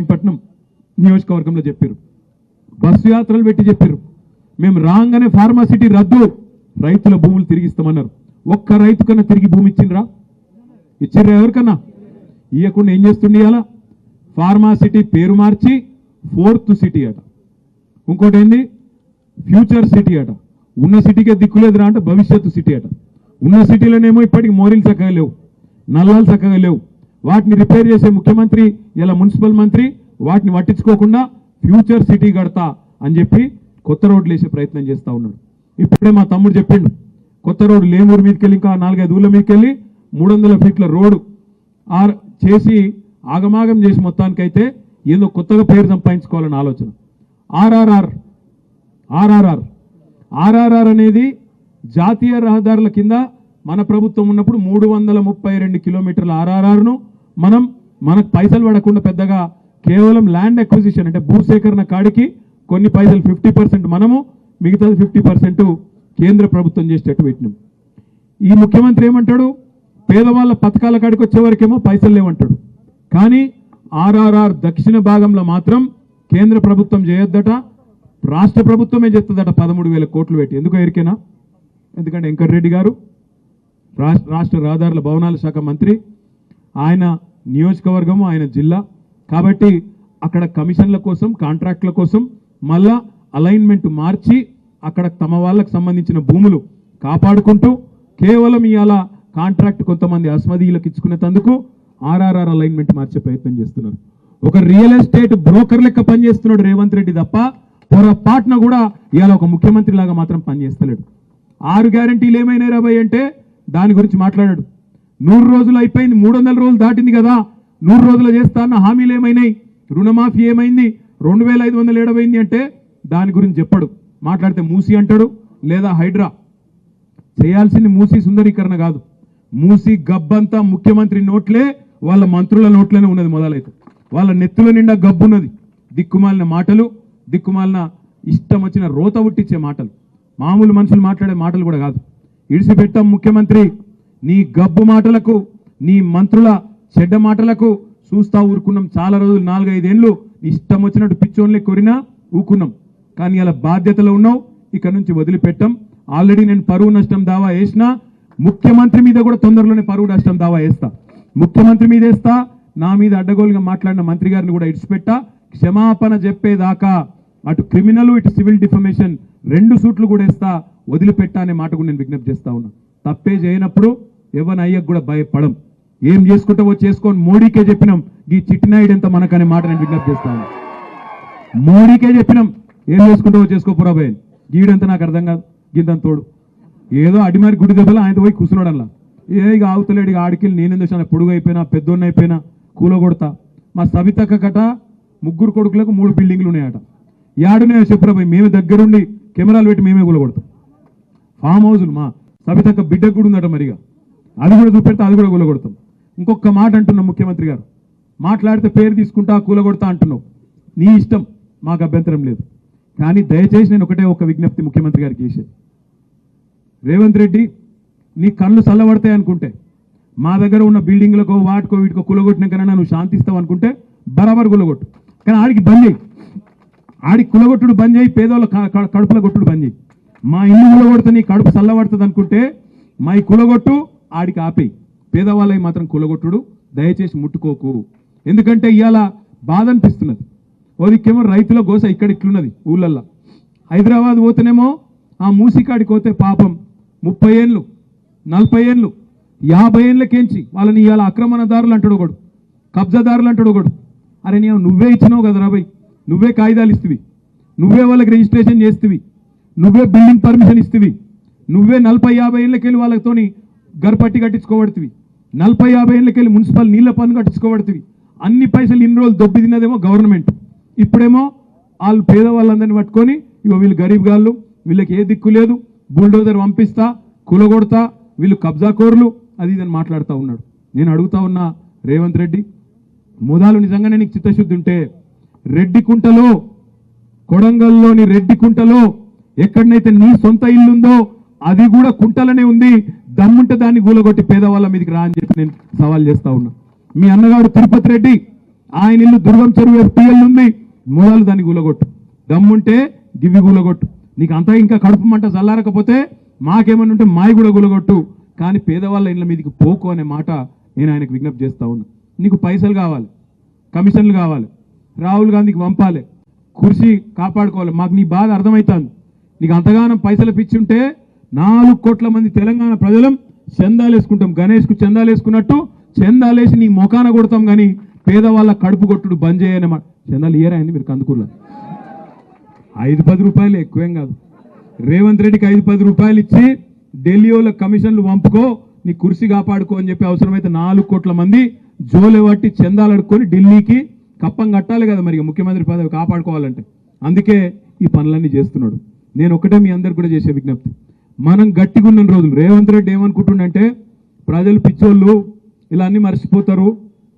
ఇబ్రాహీంపట్నం నియోజకవర్గంలో చెప్పారు, బస్సు యాత్రలు పెట్టి చెప్పారు, మేము రాగానే ఫార్మాసిటీ రద్దు, రైతుల భూములు తిరిగిస్తామన్నారు. ఒక్క రైతు కన్నా తిరిగి భూమి ఇచ్చిండ్రా? ఇచ్చిర్రా? ఎవరికన్నా ఇవ్వకుండా ఏం చేస్తుండే? అలా ఫార్మాసిటీ పేరు మార్చి 4th సిటీ అట, ఇంకోటి ఏంది ఫ్యూచర్ సిటీ అట. ఉన్న సిటీకే దిక్కులేదురా అంటే భవిష్యత్తు సిటీ అట. ఉన్న సిటీలోనేమో ఇప్పటికి మోరీలు చక్కగా లేవు, నల్లాలు చక్కగా లేవు. వాటిని రిపేర్ చేసే ముఖ్యమంత్రి ఇలా మున్సిపల్ మంత్రి వాటిని పట్టించుకోకుండా ఫ్యూచర్ సిటీ కడతా అని చెప్పి కొత్త రోడ్లు వేసే ప్రయత్నం చేస్తూ ఉన్నాడు. ఇప్పుడే మా తమ్ముడు చెప్పిండు, కొత్త రోడ్డు లేమూరు మీదకి వెళ్ళి ఇంకా 4-5 ఊళ్ళ మీదకి వెళ్ళి 300 ఫీట్ల రోడ్డు చేసి ఆగమాగం చేసి మొత్తానికైతే ఏదో కొత్తగా పేరు సంపాదించుకోవాలని ఆలోచన. ఆర్ఆర్ఆర్ అనేది జాతీయ రహదారుల కింద మన ప్రభుత్వం ఉన్నప్పుడు 332 కిలోమీటర్ల ఆర్ఆర్ఆర్ను మనకు పైసలు పడకుండా పెద్దగా కేవలం ల్యాండ్ అక్విజిషన్ అంటే భూసేకరణ కాడికి కొన్ని పైసలు 50% మనము, మిగతాది 50% కేంద్ర ప్రభుత్వం చేసేటట్టు పెట్టినాం. ఈ ముఖ్యమంత్రి ఏమంటాడు, పేదవాళ్ళ పథకాల కాడికి వచ్చే వరకేమో పైసలు లేవంటాడు. కానీ ఆర్ఆర్ఆర్ దక్షిణ భాగంలో మాత్రం కేంద్ర ప్రభుత్వం చేయొద్దట, రాష్ట్ర ప్రభుత్వమే చేస్తుందట 13,000 కోట్లు పెట్టి. ఎందుకో ఎరికేనా? ఎందుకంటే వెంకటరెడ్డి గారు రాష్ట్ర రహదారుల భవనాల శాఖ మంత్రి, ఆయన నియోజకవర్గము, ఆయన జిల్లా కాబట్టి అక్కడ కమిషన్ల కోసం కాంట్రాక్టుల కోసం మళ్ళా అలైన్మెంట్ మార్చి అక్కడ తమ వాళ్ళకు సంబంధించిన భూములు కాపాడుకుంటూ కేవలం ఇవాళ కాంట్రాక్ట్ కొంతమంది అస్మదీయులకు ఇచ్చుకునేందుకు ఆర్ఆర్ఆర్ అలైన్మెంట్ మార్చే ప్రయత్నం చేస్తున్నారు. ఒక రియల్ ఎస్టేట్ బ్రోకర్ లెక్క పనిచేస్తున్నాడు రేవంత్ రెడ్డి తప్ప పొరపాటున కూడా ఇవాళ ఒక ముఖ్యమంత్రి లాగా మాత్రం పనిచేస్తలేడు. 6 గ్యారంటీలు ఏమైనా రాబోయ్ అంటే దాని గురించి మాట్లాడాడు. 100 రోజులు అయిపోయింది, 300 రోజులు దాటింది కదా, 100 రోజులు చేస్తా అన్న హామీలు ఏమైనాయి, రుణమాఫీ ఏమైంది, 2,500 ఏడవైంది అంటే దాని గురించి చెప్పడు. మాట్లాడితే మూసి అంటాడు లేదా హైడ్రా. చేయాల్సింది మూసి సుందరీకరణ కాదు, మూసి గబ్బంతా ముఖ్యమంత్రి నోట్లే, వాళ్ళ మంత్రుల నోట్లోనే ఉన్నది. మొదలైతే వాళ్ళ నెత్తుల నిండా గబ్బున్నది. దిక్కుమాలిన మాటలు, దిక్కుమాలిన ఇష్టం వచ్చిన రోత ఉట్టించే మాటలు, మామూలు మనుషులు మాట్లాడే మాటలు కూడా కాదు. ఇడిసిపెట్టాం ముఖ్యమంత్రి, నీ గబ్బు మాటలకు, నీ మంత్రుల చెడ్డ మాటలకు చూస్తా ఊరుకున్నాం చాలా రోజులు. 4-5 ఏళ్ళు ఇష్టం వచ్చినట్టు పిచ్చోన్లే కొరినా ఊకున్నాం. కానీ అలా బాధ్యతలో ఉన్నావు, ఇక్కడ నుంచి వదిలిపెట్టాం. ఆల్రెడీ నేను పరువు నష్టం దావా వేసినా, ముఖ్యమంత్రి మీద కూడా తొందరలోనే పరువు నష్టం దావా వేస్తా. ముఖ్యమంత్రి మీద వేస్తా, నా మీద అడ్డగోలుగా మాట్లాడిన మంత్రి గారిని కూడా ఇడిచిపెట్టా. క్షమాపణ చెప్పేదాకా అటు క్రిమినల్ ఇటు సివిల్ డిఫమేషన్ 2 సూట్లు కూడా వేస్తా, వదిలిపెట్టా అనే మాట కూడా నేను విజ్ఞప్తి చేస్తా ఉన్నా. తప్పే చేయనప్పుడు ఎవరిని అయ్యకు కూడా భయపడం. ఏం చేసుకుంటావో చేసుకొని మోడీకే చెప్పినాం, ఈ చిట్టినాయుడు ఎంత మనకనే మాట నేను విజ్ఞప్తి చేస్తా ఉన్నా. మోడీకే చెప్పినాం, ఏం చేసుకుంటావో చేసుకోపోరా భయ, గీడంతా నాకు అర్థం కాదు, గింత తోడు ఏదో అడిమారి గుడి దెబ్బలు ఆయన పోయి కూర్చున్నాడు. అలా ఇక ఆవుతలేడు, ఇక ఆడికెళ్ళి నేనేందో పొడుగు అయిపోయినా పెద్దోన్న అయిపోయినా కూల కొడతా. మా సవితక్క కట 3 కొడుకులకు 3 బిల్డింగ్లు ఉన్నాయట. యాడున్నాయో చెప్పురా భయ్, మేమే దగ్గరుండి కెమెరాలు పెట్టి మేమే కూలగొడతాం. ఫామ్ హౌజులు మా సవితక్క బిడ్డకు కూడా ఉందట, మరిగా అది కూడా చూపెడితే అది కూడా కూలగొడతాం. ఇంకొక మాట అంటున్నాం, ముఖ్యమంత్రి గారు మాట్లాడితే పేరు తీసుకుంటా కూలగొడతా అంటున్నావు, నీ ఇష్టం, మాకు అభ్యంతరం లేదు. కానీ దయచేసి నేను ఒక విజ్ఞప్తి ముఖ్యమంత్రి గారికి చేసేది, రేవంత్ రెడ్డి నీ కళ్ళు చల్లబడతాయి అనుకుంటే, మా దగ్గర ఉన్న బిల్డింగ్లకో వాటికో వీటికో కూలగొట్టినాకన్నా నువ్వు శాంతిస్తావు అనుకుంటే బరాబర్ కూలగొట్టు. కానీ ఆడికి బంద్ చేయి, ఆడికి కులగొట్టుడు బంద్ చేయి, పేదోళ్ళ కడుపుల కొట్టుడు బంద్ చేయి. మా ఇల్లు కూలగొడితే నీ కడుపు చల్లబడుతుంది అనుకుంటే మా ఈ కులగొట్టు, ఆడికి ఆపేయి. పేదవాళ్ళకి మాత్రం కులగొట్టుడు దయచేసి ముట్టుకోకు. ఎందుకంటే ఇవాళ బాధ అనిపిస్తున్నది. ఓదికేమో రైతుల గోస ఇక్కడ ఇట్లున్నది ఊళ్ళల్లో. హైదరాబాద్ పోతేనేమో ఆ మూసికాడికి పోతే పాపం 30 ఏళ్ళు 40 ఏళ్ళు 50 ఏళ్ళకేంచి వాళ్ళని ఇవాళ ఆక్రమణదారులు అంటాడు ఒకడు, కబ్జాదారులు అంటాడు ఒకడు. అరే నువ్వే ఇచ్చినావు కదా రాబాయ్, నువ్వే కాగితాలు ఇస్తువి, నువ్వే వాళ్ళకి రిజిస్ట్రేషన్ చేస్తువి, నువ్వే బిల్డింగ్ పర్మిషన్ ఇస్తువి, నువ్వే 40-50 ఏళ్ళకెళ్ళి వాళ్ళతోని గర్పట్టి కట్టించుకోబడుతుంది, 40-50 ఏళ్ళకెళ్ళి మున్సిపల్ నీళ్ల పన్ను కట్టించుకోబడుతుంది. అన్ని పైసలు ఇన్ని రోజులు దొబ్బి తిన్నదేమో గవర్నమెంట్. ఇప్పుడేమో వాళ్ళు పేదవాళ్ళందరినీ పట్టుకొని ఇగో వీళ్ళు గరీబ్ గాళ్ళు, వీళ్ళకి ఏ దిక్కు లేదు, బుల్డోజర్ పంపిస్తా, కూలగొడతా, వీళ్ళు కబ్జాకోరులు, అది ఇదని మాట్లాడుతూ ఉన్నాడు. నేను అడుగుతా ఉన్నా రేవంత్ రెడ్డి, మోదాలు నిజంగానే నీకు చిత్తశుద్ధి ఉంటే రెడ్డికుంటలో, కొడంగల్లోని రెడ్డికుంటలో ఎక్కడనైతే నీ సొంత ఇల్లుందో అది కూడా కుంటలనే ఉంది, దమ్ముంటే దాన్ని కూలగొట్టి పేదవాళ్ళ మీదకి రా అని చెప్పి నేను సవాల్ చేస్తా ఉన్నా. మీ అన్నగాడు తిరుపతి రెడ్డి ఆయన ఇల్లు దుర్గం చెరువు FTL ఉంది, మూలాలు దాన్ని గులగొట్టు, దమ్ముంటే గివ్వి గులగొట్టు. నీకు అంతా ఇంకా కడుపు మంట చల్లారకపోతే మాకేమన్నా ఉంటే మాయి కూడా గులగొట్టు, కానీ పేదవాళ్ళ ఇళ్ళ మీదకి పోకు అనే మాట నేను ఆయనకు విజ్ఞప్తి చేస్తా ఉన్నా. నీకు పైసలు కావాలి, కమిషన్లు కావాలి, రాహుల్ గాంధీకి పంపాలి, కుర్చీ కాపాడుకోవాలి. మాకు నీ బాధ అర్థమవుతుంది. నీకు అంతగానం పైసలు పిచ్చుంటే 4 కోట్ల మంది తెలంగాణ ప్రజలం చందాలు వేసుకుంటాం, గణేష్కు చందాలు వేసుకున్నట్టు చందాలేసి నీ మొఖాన కొడతాం, కానీ పేదవాళ్ళ కడుపు కొట్టుడు బంద్ చేయనమాట. చందాలు ఇయ్యరాయండి మీరు కందుకూరులో. 5-10 రూపాయలు ఎక్కువేం కాదు. రేవంత్ రెడ్డికి 5-10 రూపాయలు ఇచ్చి ఢిల్లీ వాళ్ళ కమిషన్లు పంపుకో, నీ కుర్చీ కాపాడుకో అని చెప్పి అవసరమైతే 4 కోట్ల మంది జోలె పట్టి చందాలు అడుక్కొని ఢిల్లీకి కప్పం కట్టాలి కదా మరి ముఖ్యమంత్రి పదవి కాపాడుకోవాలంటే. అందుకే ఈ పనులన్నీ చేస్తున్నాడు. నేను ఒకటే మీ అందరికి కూడా చేసే విజ్ఞప్తి, మనం గట్టిగా ఉన్న రోజులు రేవంత్ రెడ్డి ఏమనుకుంటుండంటే ప్రజలు పిచ్చోళ్ళు ఇలా అన్ని మర్చిపోతారు,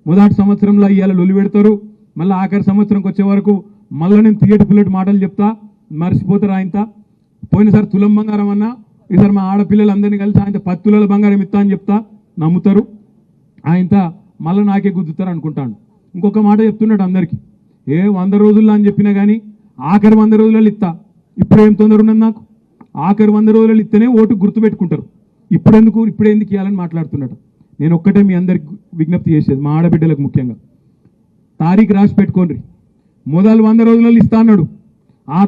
మొదటి సంవత్సరంలో ఇవాళ లొలి పెడతారు, మళ్ళీ ఆఖరి సంవత్సరంకి వచ్చే వరకు మళ్ళీ నేను పుల్లటి మాటలు చెప్తా, మర్చిపోతారు. ఆయనత పోయినసారి తులం బంగారం అన్నా, ఈసారి మా ఆడపిల్లలందరినీ కలిసి ఆయన 10 తులాల బంగారం ఇస్తా అని చెప్తా, నమ్ముతారు. ఆయనత మళ్ళీ నాకే గుద్దుతారు అనుకుంటాను. ఇంకొక మాట చెప్తున్నాడు అందరికీ, 100 రోజుల్లో అని చెప్పినా కానీ ఆఖరి 100 రోజులలో ఇస్తా. ఇప్పుడు ఏం తొందర ఉన్నది నాకు? ఆఖరి 100 రోజులలో ఇస్తేనే ఓటు గుర్తుపెట్టుకుంటారు. ఇప్పుడెందుకు ఇవ్వాలని మాట్లాడుతున్నాడు. నేను ఒక్కటే మీ అందరికి విజ్ఞప్తి చేసేది, మా ఆడబిడ్డలకు ముఖ్యంగా తారీఖు రాసి పెట్టుకోండి. మొదలు 100 రోజులలో ఇస్తా అన్నాడు. ఆ